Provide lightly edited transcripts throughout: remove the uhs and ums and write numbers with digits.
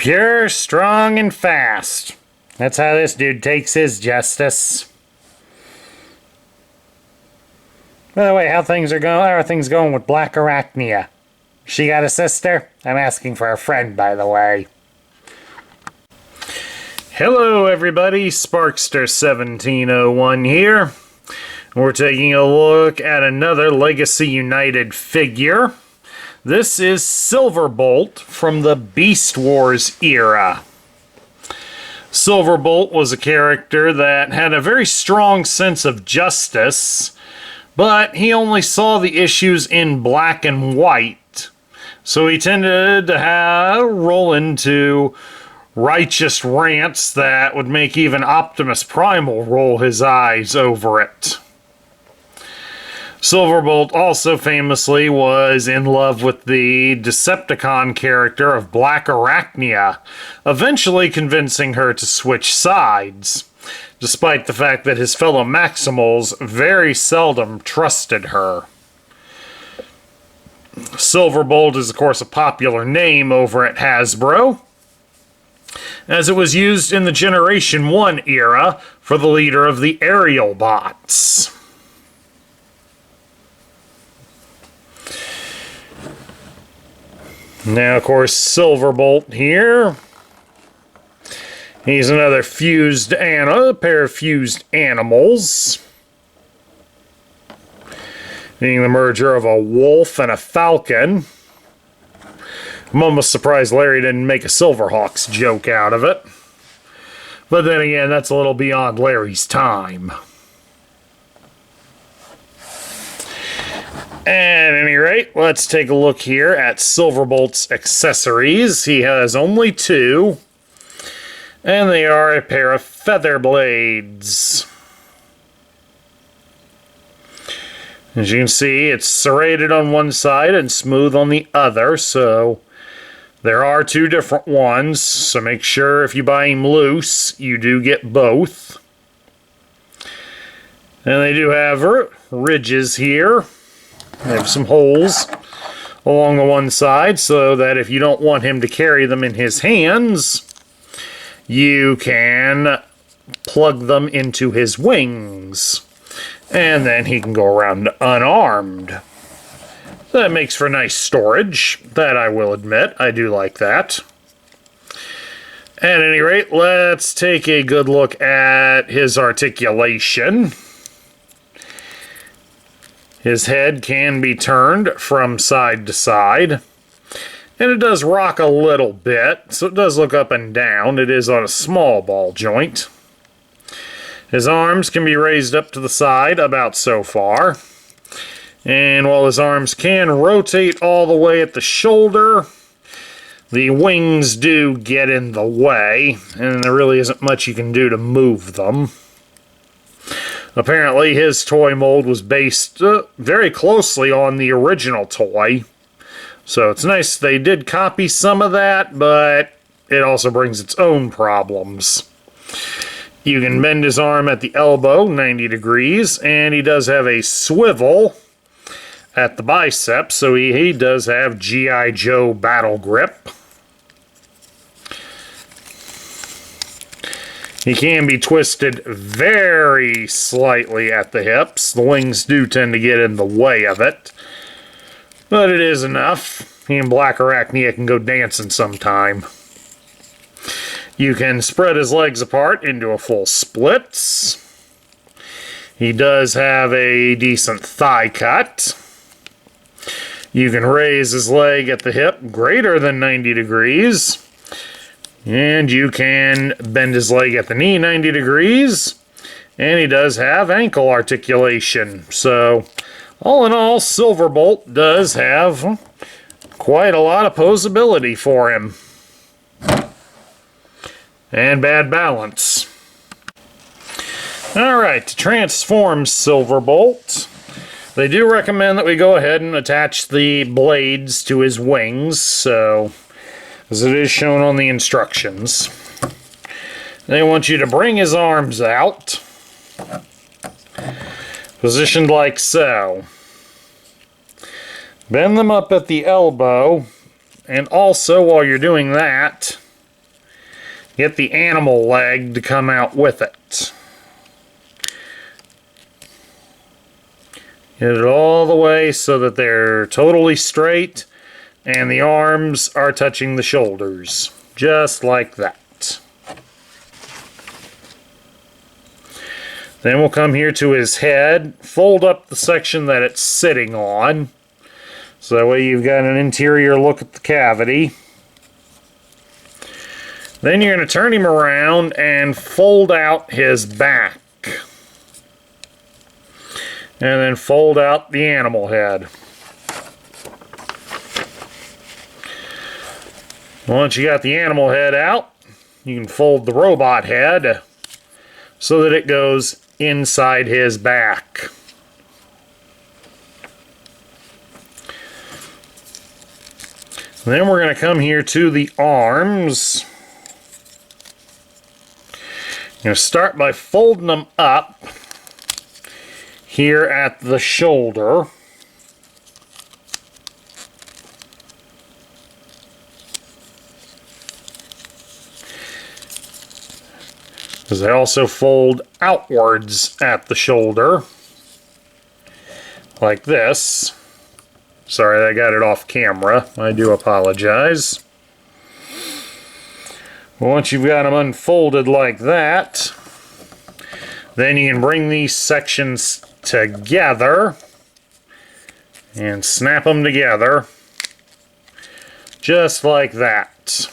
Pure, strong, and fast. That's how this dude takes his justice. By the way, how are things going with Black Arachnia? She got a sister? I'm asking for a friend, by the way. Hello, everybody. Sparkster1701 here. We're taking a look at another Legacy United figure. This is Silverbolt from the Beast Wars era. Silverbolt was a character that had a very strong sense of justice, but he only saw the issues in black and white. So he tended to roll into righteous rants that would make even Optimus Primal roll his eyes over it. Silverbolt also famously was in love with the Decepticon character of Black Arachnia, eventually convincing her to switch sides, despite the fact that his fellow Maximals very seldom trusted her. Silverbolt is, of course, a popular name over at Hasbro, as it was used in the Generation 1 era for the leader of the Aerial Bots. Now, of course, Silverbolt here. He's another pair of fused animals. Being the merger of a wolf and a falcon. I'm almost surprised Larry didn't make a Silverhawks joke out of it. But then again, that's a little beyond Larry's time. At any rate, let's take a look here at Silverbolt's accessories. He has only two, and they are a pair of feather blades. As you can see, it's serrated on one side and smooth on the other, so there are two different ones, so make sure if you buy them loose, you do get both. And they do have ridges here. They have some holes along the one side so that if you don't want him to carry them in his hands, you can plug them into his wings. And then he can go around unarmed. That makes for nice storage. That I will admit. I do like that. At any rate, let's take a good look at his articulation. His head can be turned from side to side, and it does rock a little bit, so it does look up and down. It is on a small ball joint. His arms can be raised up to the side, about so far. And while his arms can rotate all the way at the shoulder, the wings do get in the way, and there really isn't much you can do to move them. Apparently, his toy mold was based very closely on the original toy. So it's nice they did copy some of that, but it also brings its own problems. You can bend his arm at the elbow 90 degrees, and he does have a swivel at the bicep, so he does have G.I. Joe battle grip. He can be twisted very slightly at the hips. The wings do tend to get in the way of it. But it is enough. He and Black Arachnia can go dancing sometime. You can spread his legs apart into a full splits. He does have a decent thigh cut. You can raise his leg at the hip greater than 90 degrees. And you can bend his leg at the knee 90 degrees. And he does have ankle articulation. So, all in all, Silverbolt does have quite a lot of posability for him. And bad balance. Alright, to transform Silverbolt, they do recommend that we go ahead and attach the blades to his wings, so as it is shown on the instructions. They want you to bring his arms out, positioned like so. Bend them up at the elbow, and also while you're doing that, get the animal leg to come out with it. Get it all the way so that they're totally straight and the arms are touching the shoulders, just like that. Then we'll come here to his head, fold up the section that it's sitting on, so that way you've got an interior look at the cavity. Then you're going to turn him around and fold out his back. And then fold out the animal head. Once you got the animal head out, you can fold the robot head so that it goes inside his back. Then we're going to come here to the arms. You're going to start by folding them up here at the shoulder. Because they also fold outwards at the shoulder. Like this. Sorry, I got it off camera. I do apologize. Once you've got them unfolded like that, then you can bring these sections together and snap them together just like that.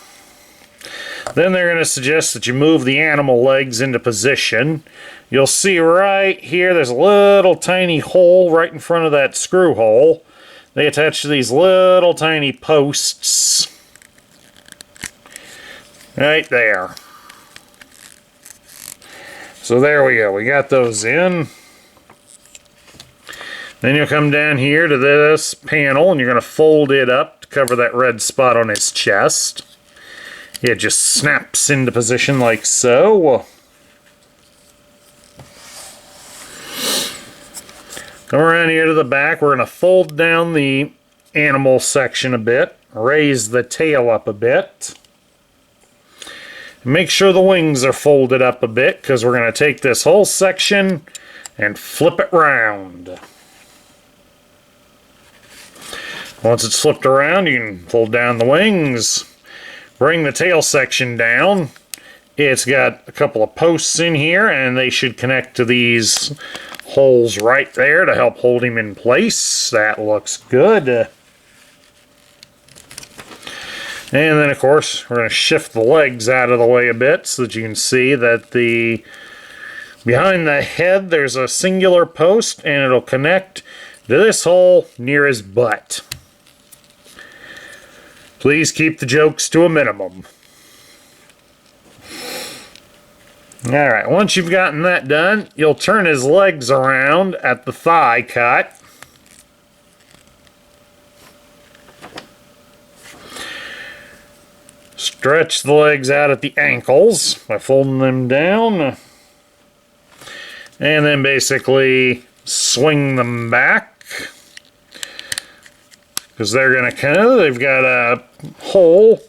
Then they're going to suggest that you move the animal legs into position. You'll see right here there's a little tiny hole right in front of that screw hole. They attach to these little tiny posts right there. So there we go, we got those in. Then you'll come down here to this panel and you're going to fold it up to cover that red spot on his chest. It just snaps into position like so. Come around here to the back, we're going to fold down the animal section a bit, raise the tail up a bit. Make sure the wings are folded up a bit because we're going to take this whole section and flip it round. Once it's flipped around, you can fold down the wings, bring the tail section down. It's got a couple of posts in here and they should connect to these holes right there to help hold him in place. That looks good. And then, of course, we're going to shift the legs out of the way a bit so that you can see that behind the head there's a singular post and it'll connect to this hole near his butt. Please keep the jokes to a minimum. Alright, once you've gotten that done, you'll turn his legs around at the thigh cut. Stretch the legs out at the ankles by folding them down. And then basically swing them back. Because they're going to they've got a hole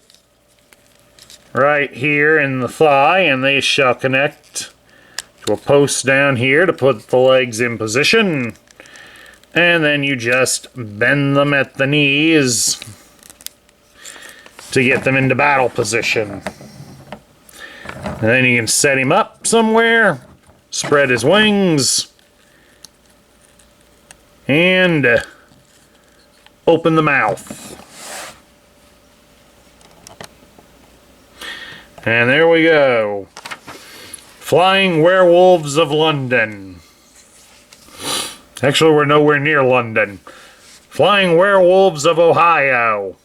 right here in the thigh, and they shall connect to a post down here to put the legs in position. And then you just bend them at the knees to get them into battle position. And then you can set him up somewhere, spread his wings, and open the mouth. And there we go. Flying Werewolves of London. Actually, we're nowhere near London. Flying Werewolves of Ohio.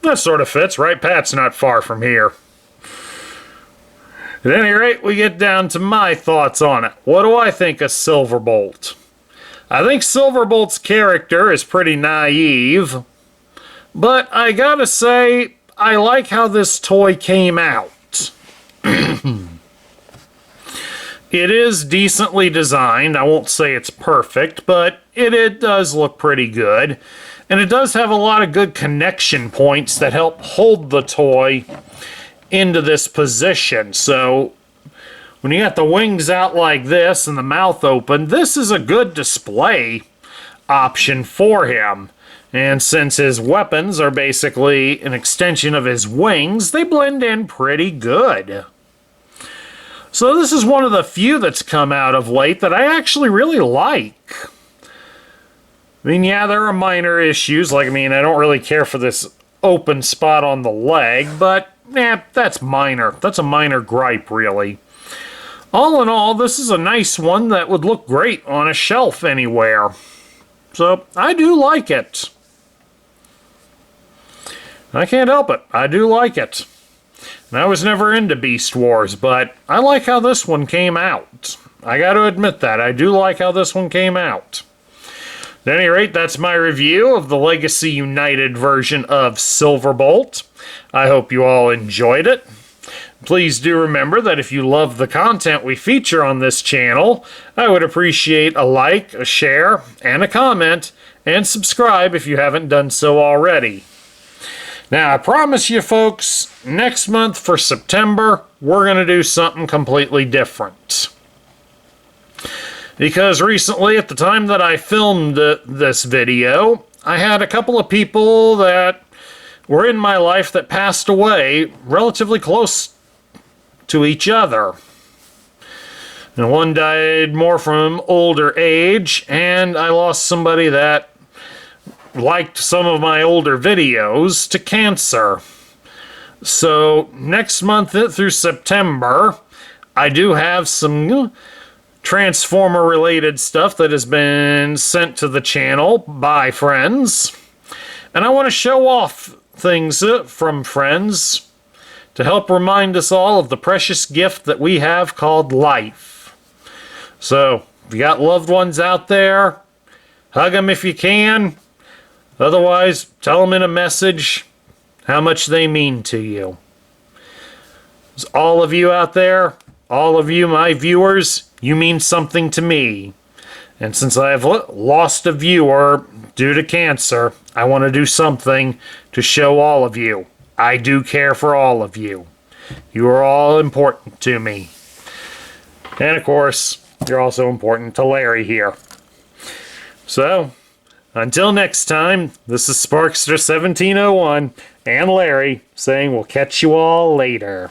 That sort of fits, right? Pat's not far from here. At any rate, we get down to my thoughts on it. What do I think of Silverbolt? I think Silverbolt's character is pretty naive, but I gotta say, I like how this toy came out. It is decently designed. I won't say it's perfect, but it does look pretty good. And it does have a lot of good connection points that help hold the toy into this position. So when you got the wings out like this and the mouth open, this is a good display option for him. And since his weapons are basically an extension of his wings, they blend in pretty good. So this is one of the few that's come out of late that I actually really like. I mean, yeah, there are minor issues. Like, I mean, I don't really care for this open spot on the leg, but, that's minor. That's a minor gripe, really. All in all, this is a nice one that would look great on a shelf anywhere. So, I do like it. I can't help it. I do like it. And I was never into Beast Wars, but I like how this one came out. I got to admit that. I do like how this one came out. At any rate, that's my review of the Legacy United version of Silverbolt. I hope you all enjoyed it. Please do remember that if you love the content we feature on this channel, I would appreciate a like, a share, and a comment, and subscribe if you haven't done so already. Now, I promise you folks, next month for September, we're going to do something completely different. Because recently, at the time that I filmed this video, I had a couple of people that were in my life that passed away relatively close to each other. And one died more from older age, and I lost somebody that liked some of my older videos to cancer. So next month through September, I do have some Transformer related stuff that has been sent to the channel by friends, and I want to show off things from friends to help remind us all of the precious gift that we have called life. So if you got loved ones out there, hug them if you can. Otherwise, tell them in a message how much they mean to you. All of you out there, all of you, my viewers, you mean something to me. And since I have lost a viewer due to cancer, I want to do something to show all of you I do care for all of you. You are all important to me. And of course, you're also important to Larry here. So, until next time, this is Sparkster1701 and Larry saying we'll catch you all later.